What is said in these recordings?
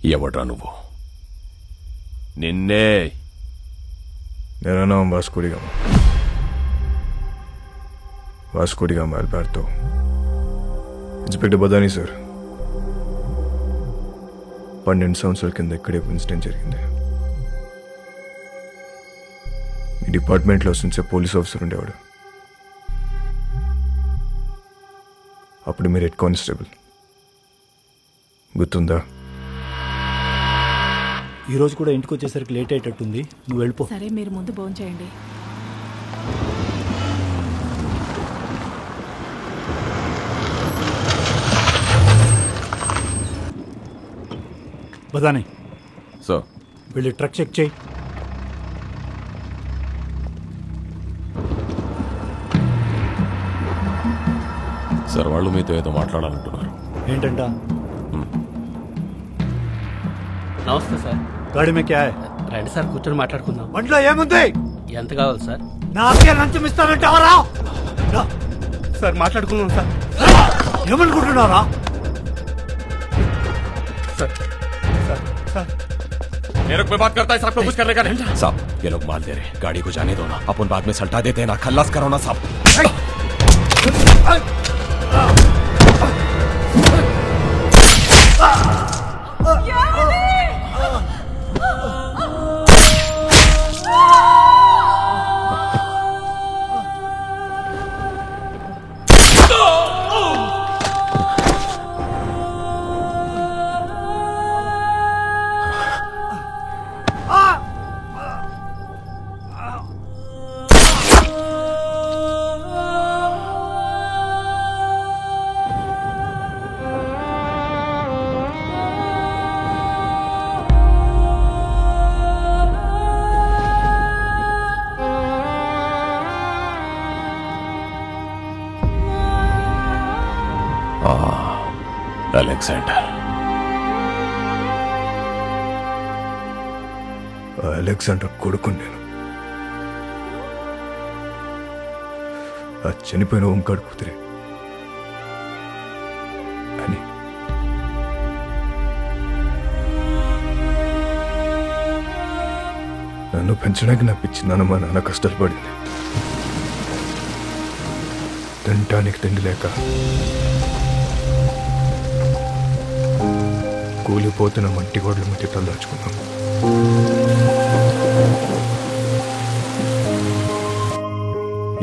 ఎవడ్రా నువ్వు? నిన్నే. मेरा नाम Vasco D gamma. Vasco D gamma Alberto. Inspector Badani sir, 12 సంవత్సరాల కింద ఇక్కడే ఇన్సిడెంట్ జరిగింది. మీ డిపార్ట్మెంట్లో వస్తుంచే పోలీస్ ఆఫీసర్ ఉండేవాడు. అప్పుడు మీరు హెడ్ కానిస్టేబుల్, గుర్తుందా? ఈరోజు కూడా ఇంటికి వచ్చేసరికి లేట్ అయ్యేటట్టుంది, నువ్వు వెళ్ళిపో. సరే, మీరు ముందు భోజనం చేయండి. బదాని సార్, వెళ్ళి ట్రక్ చెక్ చేయి. సార్, వాళ్ళు మీతో ఏదో మాట్లాడాలంటున్నారు. ఏంటంట? నమస్తే సార్. గాడి మే క్యా హై? రండి సార్, కూర్చొని మాట్లాడుకుందాం. బండిలో ఏముంది? ఎంత కావాలి సార్? నాకే లంచం ఇస్తానంటావరా? సార్ మాట్లాడుకుందాం సార్. ఏమనుకుంటున్నారా? मेरे को बात करता है साहब को कुछ करने का नहीं। साहब, ये लोग माल दे रहे, गाड़ी को जाने दो ना, अपन बाद में सल्टा देते हैं ना, खल्लास करो ना साहब। అలెగ్జాండర్. అలెగ్జాండర్ కొడుకు నేను. ఆ చనిపోయిన ఓంకాడు కూతురే అని. నన్ను పెంచడానికి నా పిచ్చి నాన్న మా నాన్న కష్టాలు పడింది. తినటానికి తిండి లేక కూలిపోతున్న మట్టి గోడల మధ్య తలదాచుకున్నాం.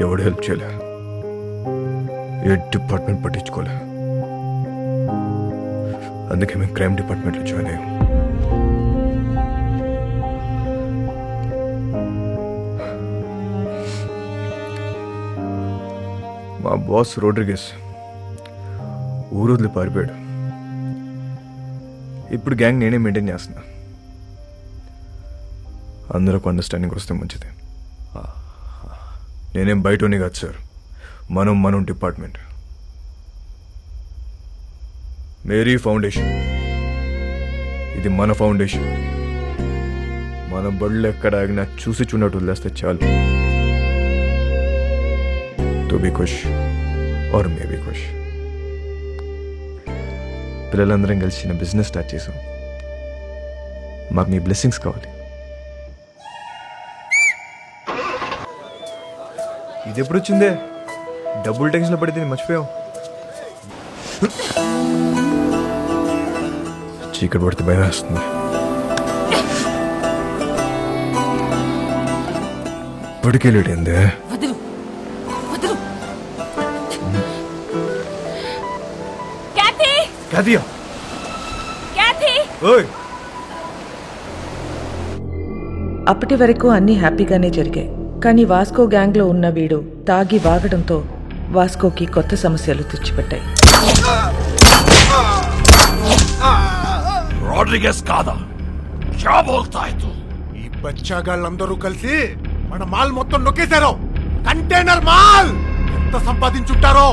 ఎవడు హెల్ప్ చేయలే, ఏ డిపార్ట్మెంట్ పట్టించుకోలే. అందుకే మేము క్రైమ్ డిపార్ట్మెంట్లో జాయిన్ అయ్యాం. మా బాస్ రోడ్రిగస్ ఊరొదిలి పారిపోయాడు. ఇప్పుడు గ్యాంగ్ నేనే మెయింటైన్ చేస్తున్నా. అందరికి అండర్స్టాండింగ్ వస్తే మంచిది. నేనేం బయటని కాదు సార్, మనం డిపార్ట్మెంట్. మేరీ ఫౌండేషన్, ఇది మన ఫౌండేషన్. మన బళ్ళు ఎక్కడ ఆగినా చూసి చూడట్టు వదిలేస్తే చాలు. తో బీ ఖుష్ ఆర్ మే బీ ఖుష్. పిల్లలందరం కలిసి చిన్న బిజినెస్ స్టార్ట్ చేసాం. మాకు మీ బ్లెస్సింగ్స్ కావాలి. ఇది ఎప్పుడు వచ్చిందే? డబ్బులు టెన్షన్లో పడితే మర్చిపోయాం. చీకటి పడితే భయం వేస్తుంది. ఇప్పటికే లేట్ అయిందే. అప్పటి వరకు అన్నీ హ్యాపీగానే జరిగాయి. కానీ వాస్కో గ్యాంగ్లో ఉన్న వీడు తాగి వాగడంతో వాస్కోకి కొత్త సమస్యలు తెచ్చిపెట్టాయి. రోడ్రిగస్ కాదా? క్యా బోల్తా హై తు? ఈ బచ్చాగాళ్ళందరూ కలిసి మన మాల్ మొత్తం నొక్కేశారు. కంటైనర్ మాల్ ఎంత సంపాదించుంటారో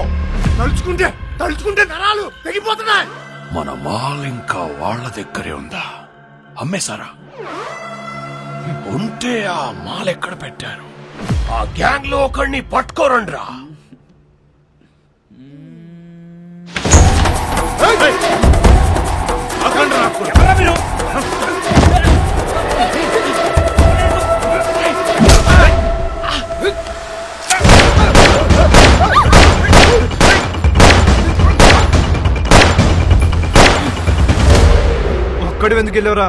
తలుచుకుంటే నరాలు తెగిపోతున్నాయి. మన మాల్ ఇంకా వాళ్ళ దగ్గరే ఉందా? అమ్మేశారా? ఉంటే ఆ మాల్ ఎక్కడ పెట్టారు? ఆ గ్యాంగ్ లో ఒకరిని పట్టుకోరండ్రా. ఎవరా మీరు? ఒక్కడి ఎందుకు వెళ్ళావురా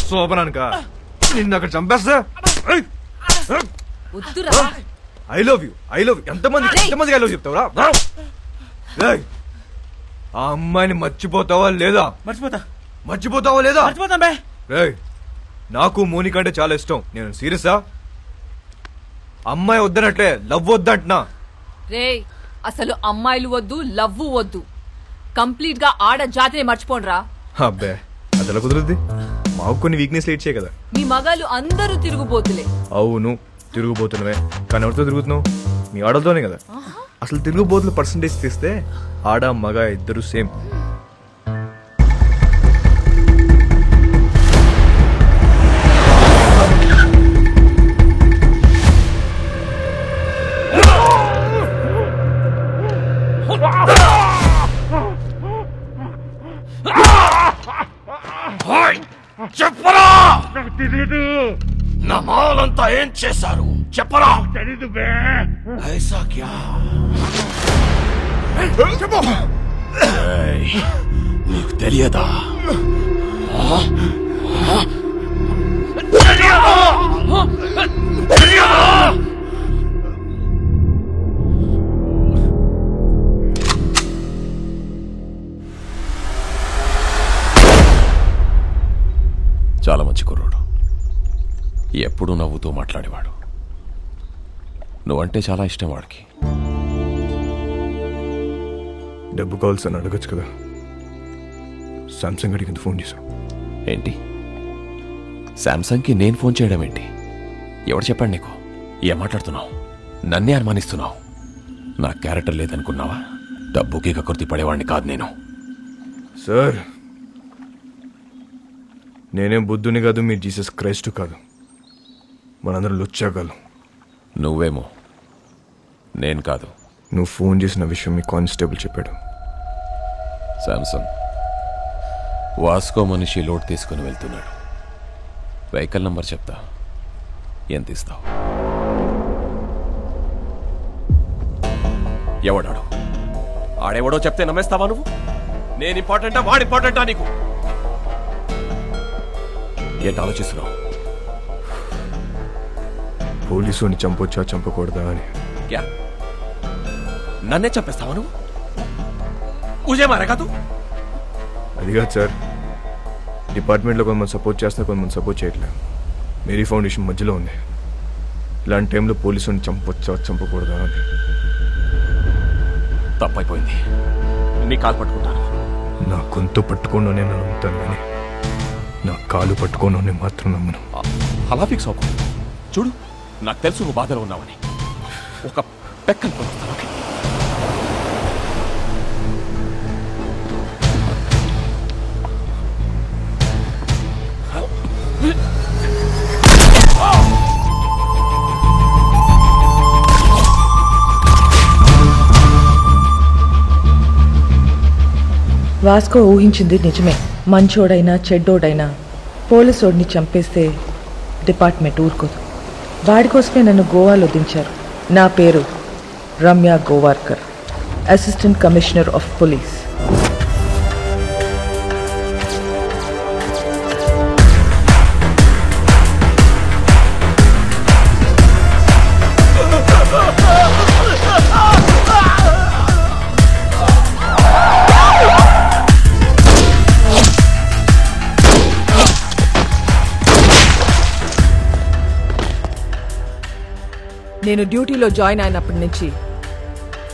శోభనానిక నిన్ను అక్కడ చంపేస్తా ఐ లవ్ యూ ఎంతమందికి ఐ లవ్ చెప్తావురా ఆ అమ్మాయిని మర్చిపోతావా లేదా మర్చిపోతావా లేదా నాకు మోనిక అంటే చాలా ఇష్టం నేను సీరియసా అమ్మాయి వద్దనట్లే లవ్ వద్దంటున్నా రే అసలు అమ్మాయిలు వద్దు లవ్వు వద్దు కంప్లీట్ గా ఆడ జాతిని మర్చిపోండ్రా అబ్బే అదెలా కుదురుద్ది మాకు కొన్ని వీక్నెస్ లేట్ చేయ కదా మీ మగాళ్ళు అందరూ తిరుగుబోతులే అవును తిరుగుబోతున్నవే కానీ ఎవరితో తిరుగుతున్నావు మీ ఆడలతోనే కదా అసలు తిరుగుబోతుల పర్సంటేజ్ తీస్తే ఆడ మగ ఇద్దరు సేమ్ చెప్పరా నా మాలంతా ఏం చేశారు చెప్పరా తెలీదు ఐసా క్యా చెప్పు నీకు తెలియదా చాలా మంచి కుర్రోడు ఎప్పుడూ నవ్వుతూ మాట్లాడేవాడు నువ్వంటే చాలా ఇష్టం వాడికి డబ్బు కావాల్సి అని అడగచ్చు కదా సామ్సంగ్ అడిగింది ఫోన్ చేశావు ఏంటి శాంసంగ్కి నేను ఫోన్ చేయడం ఏంటి ఎవడు చెప్పాడు నీకు ఏం మాట్లాడుతున్నావు నన్నే అనుమానిస్తున్నావు నా క్యారెక్టర్ లేదనుకున్నావా డబ్బుకి కకృతి పడేవాడిని కాదు నేను సార్ నేనేం బుద్ధుని కాదు మీ జీసస్ క్రైస్ట్ కాదు మనందరం లుచ్చాగాలు నువ్వేమో నేను కాదు నువ్వు ఫోన్ చేసిన విషయం మీ కానిస్టేబుల్ చెప్పాడు శాంసంగ్ వాస్కో మనిషి లోడ్ తీసుకుని వెళ్తున్నాడు వెహికల్ నంబర్ చెప్తా ఎంత ఇస్తావు ఎవడాడు ఆడెవడో చెప్తే నమ్మేస్తావా నువ్వు నేను ఇంపార్టెంటా వాడు ఇంపార్టెంటా నీకు ఏంటి ఆలోచిస్తున్నావు పోలీసుని చంపొచ్చా చంపకూడదా అని క్యా నన్నే చంపేస్తావా నువ్వు ఊజే మారేగా తూ అది కాదు సార్ డిపార్ట్మెంట్లో కొంతమంది సపోర్ట్ చేస్తున్నా కొంతమంది సపోర్ట్ చేయట్లేదు మేరీ ఫౌండేషన్ మధ్యలో ఉంది ఇలాంటి టైంలో పోలీసుని చంపొచ్చా చంపకూడదా అని తప్పైపోయింది నీ కాలు పట్టుకుంటాను నా గొంతు పట్టుకోను నేను నమ్ముతాను కానీ నా కాలు పట్టుకోను మాత్రం నమ్మను అలా ఫిక్స్ అవ్వకు చూడు నాకు తెలుసు నువ్వు బాధలో ఉన్నావని ఒక పెక్కను కొనుస్తాను ఓకే వాస్కో ఊహించింది నిజమే మంచోడైనా చెడ్డోడైనా పోలీసోడిని చంపేస్తే డిపార్ట్మెంట్ ఊరుకోదు వాడి కోసమే నన్ను గోవాలో దించారు నా పేరు Ramya Govarkar assistant commissioner of police నేను డ్యూటీలో జాయిన్ అయినప్పటి నుంచి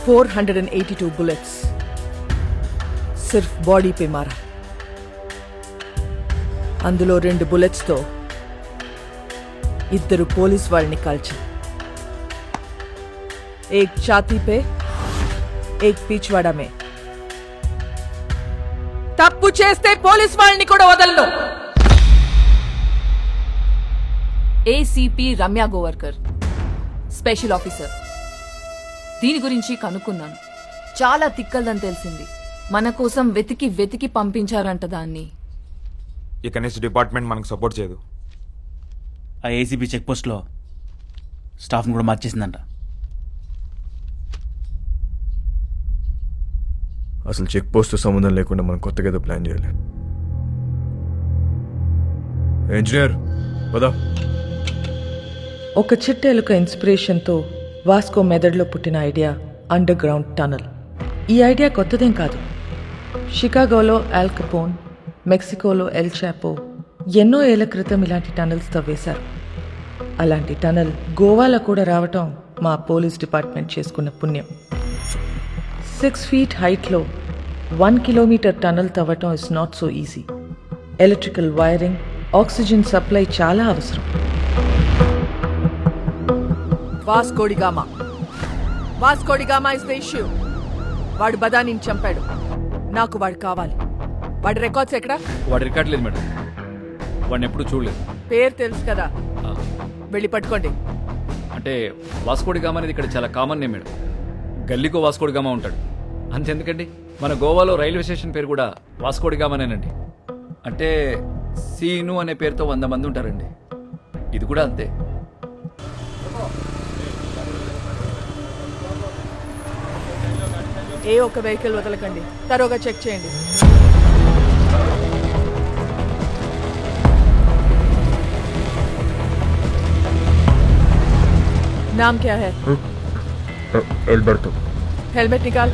482 బుల్లెట్స్ సిర్ఫ్ బాడీ పే మారా అందులో 2 బుల్లెట్స్తో 2 పోలీస్ వాళ్ళని కాల్చా एक छाती पे एक पिछवाड़ा में తప్పు చేస్తే పోలీస్ వాళ్ళని కూడా వదలను ACP Ramya Gowarkar special officer దీని గురించి కనుక్కున్నాను చాలా తిక్కల్దని తెలిసింది మన కోసం వెతికి వెతికి పంపించారంట దాన్ని ఇక నెక్స్ట్ డిపార్ట్మెంట్ మనకు సపోర్ట్ చేయదు ఆ ఏసీబీ చెక్ పోస్ట్లో స్టాఫ్ని కూడా మార్చేసిందంట అసలు చెక్ పోస్ట్ సంబంధం లేకుండా మనం కొత్తగా ఏదో ప్లాన్ చేయాలి ఇంజనీర్ పదా. ఒక చిట్టెలుక ఇన్స్పిరేషన్తో వాస్కో మెదడులో పుట్టిన ఐడియా అండర్ గ్రౌండ్ టనల్. ఈ ఐడియా కొత్తదేం కాదు. షికాగోలో ఆల్ కపోన్, మెక్సికోలో ఎల్ చాపో ఎన్నో ఏళ్ల క్రితం ఇలాంటి టనల్స్ తవ్వేశారు. అలాంటి టనల్ గోవాలో కూడా రావటం మా పోలీస్ డిపార్ట్మెంట్ చేసుకున్న పుణ్యం. 6 feet హైట్లో 1 kilometer టనల్ తవ్వటం is not so easy. Electrical wiring, oxygen supply చాలా అవసరం. Vasco da Gama is the issue. వాడు బదానిని చంపాడు. నాకు వాడు కావాలి. వాడి రికార్డ్స్ ఎక్కడా? వాడి రికార్డ్ లేదు మేడం. వాడిని ఎప్పుడు చూడలేదు. పేరు తెలుసు కదా, వెళ్ళి పట్టుకోండి. అంటే వాస్కోడిగామా అనేది ఇక్కడ చాలా కామన్ నేమ్ మేడం. గల్లీకో వాస్కోడిగామా ఉంటాడు. అంతెందుకండి, మన గోవాలో రైల్వే స్టేషన్ పేరు కూడా వాస్కోడిగామానేనండి. అంటే సీను అనే పేరుతో 100 మంది ఉంటారండి. ఇది కూడా అంతే. ఏ ఒక్క వెహికల్ వదలకండి. తరోగా చెక్ చేయండి. नाम क्या है? एल्बर्टो. हेलमेट निकाल.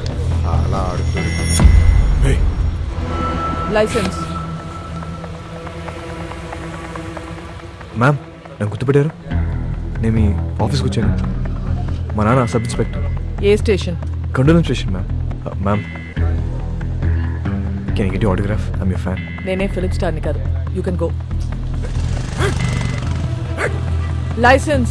అలా ఆడుతుంది. लाइसेंस. మ్యామ్ నన్ను గుర్తుపెట్టారు? నేను మీ ఆఫీస్కి వచ్చాను. మా నాన్న sub inspector. A station? కండోలం station ma'am. Ma'am can I get your autograph? I'm your fan. నేనే ఫిలిం స్టార్ని కాదు. You can go. लाइसेंस.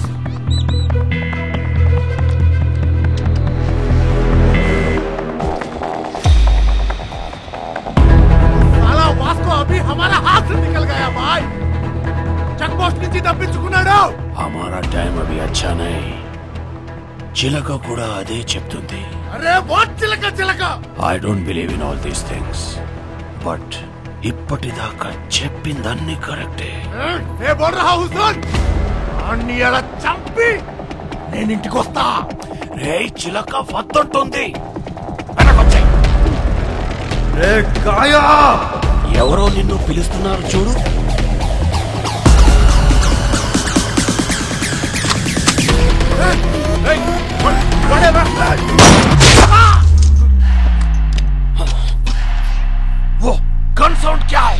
साला वास्को अभी हमारा हाथ से निकल गया भाई. चेक पोस्ट నుంచి తప్పించుకున్నాడు. हमारा टाइम अभी अच्छा नहीं. చిలక కూడా అదే చెప్తుంది. అరే వాట్ చిలక చిలక. I don't believe in all these things. But ఇప్పటిదాకా చెప్పిందన్నీ కరెక్టే. ఏ బోల్ రహా హూ సున్. అన్ని అలా చంపి నేను ఇంటికి వస్తా. రే చిలక వద్దంటుంది. వెనకొచ్చాయి. రే గాయా. ఎవరో నిన్ను పిలుస్తున్నారు చూడు. वो गन साउंड क्या है?